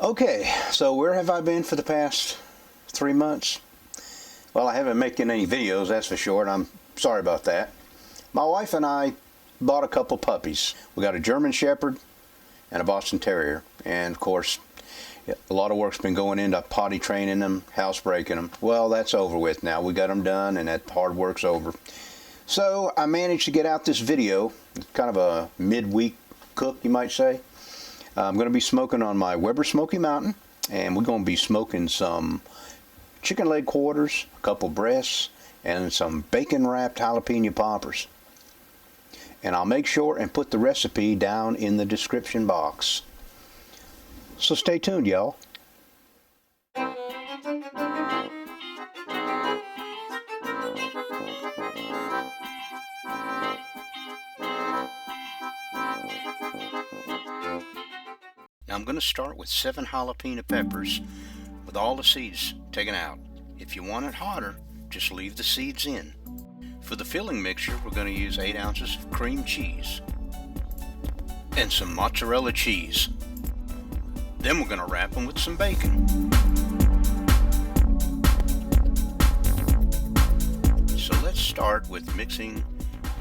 Okay, so where have I been for the past 3 months? Well, I haven't been making any videos, that's for sure, and I'm sorry about that. My wife and I bought a couple puppies. We got a German Shepherd and a Boston Terrier, and of course a lot of work's been going into potty training them, housebreaking them. Well, that's over with now. We got them done and that hard work's over. So I managed to get out this video, kind of a midweek cook you might say. I'm going to be smoking on my Weber Smoky Mountain, and we're going to be smoking some chicken leg quarters, a couple breasts, and some bacon wrapped jalapeno poppers. And I'll make sure and put the recipe down in the description box. So stay tuned, y'all. Now I'm going to start with 7 jalapeno peppers with all the seeds taken out. If you want it hotter, just leave the seeds in. For the filling mixture, we're going to use 8 ounces of cream cheese and some mozzarella cheese. Then we're going to wrap them with some bacon. So let's start with mixing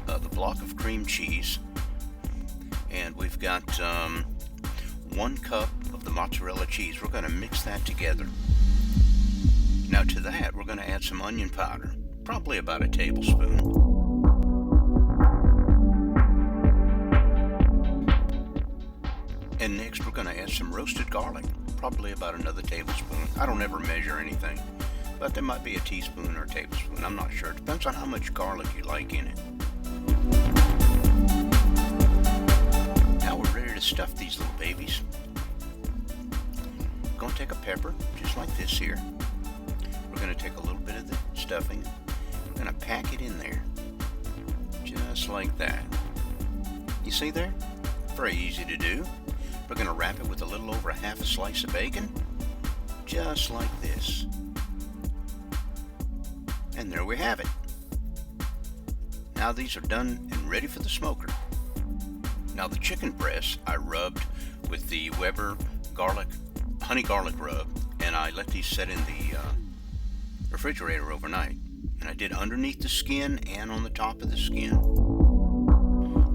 the block of cream cheese, and we've got 1 cup of the mozzarella cheese. We're going to mix that together. Now to that we're going to add some onion powder, probably about a tablespoon. And next we're going to add some roasted garlic, probably about another tablespoon. I don't ever measure anything, but there might be a teaspoon or a tablespoon. I'm not sure. It depends on how much garlic you like in it. Now we're ready to stuff these little babies. We're going to take a pepper, just like this here. We're going to take a little bit of the stuffing. We're going to pack it in there, just like that. You see there? Very easy to do. We're going to wrap it with a little over half a slice of bacon, just like this. And there we have it. Now these are done and ready for the smoker. Now the chicken breasts I rubbed with the Weber honey garlic rub, and I let these set in the refrigerator overnight. And I did underneath the skin and on the top of the skin.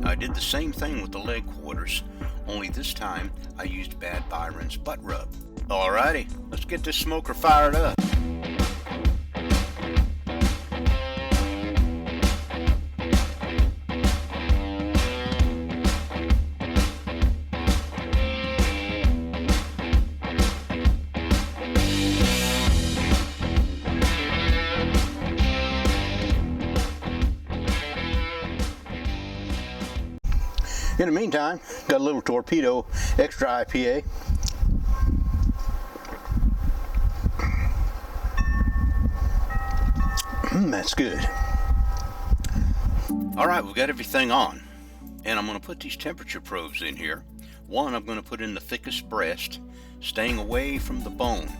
Now I did the same thing with the leg quarters, only this time I used Bad Byron's butt rub. Alrighty, let's get this smoker fired up. In the meantime, got a little Torpedo Extra IPA. That's good. Alright, we've got everything on. And I'm going to put these temperature probes in here. One I'm going to put in the thickest breast, staying away from the bone.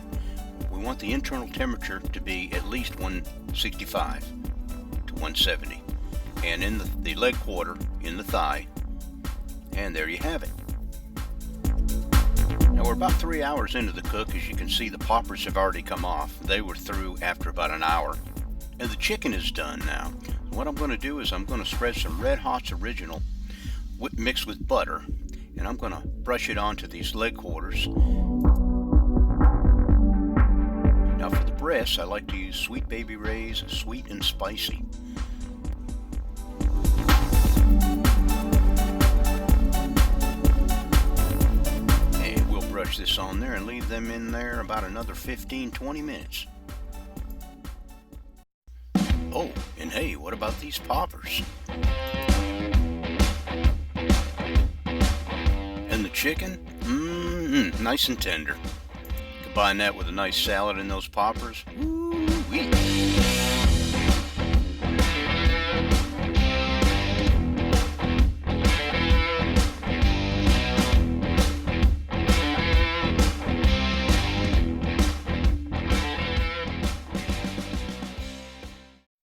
We want the internal temperature to be at least 165 to 170. And in the leg quarter, in the thigh. And there you have it. Now we're about 3 hours into the cook. As you can see, the poppers have already come off. They were through after about an hour. And the chicken is done now. What I'm going to do is I'm going to spread some Red Hot's Original mixed with butter, and I'm going to brush it onto these leg quarters. Now for the breasts, I like to use Sweet Baby Ray's Sweet and Spicy. Brush this on there and leave them in there about another 15-20 minutes. Oh, and hey, what about these poppers? And the chicken? Nice and tender. Combine that with a nice salad and those poppers. Ooh.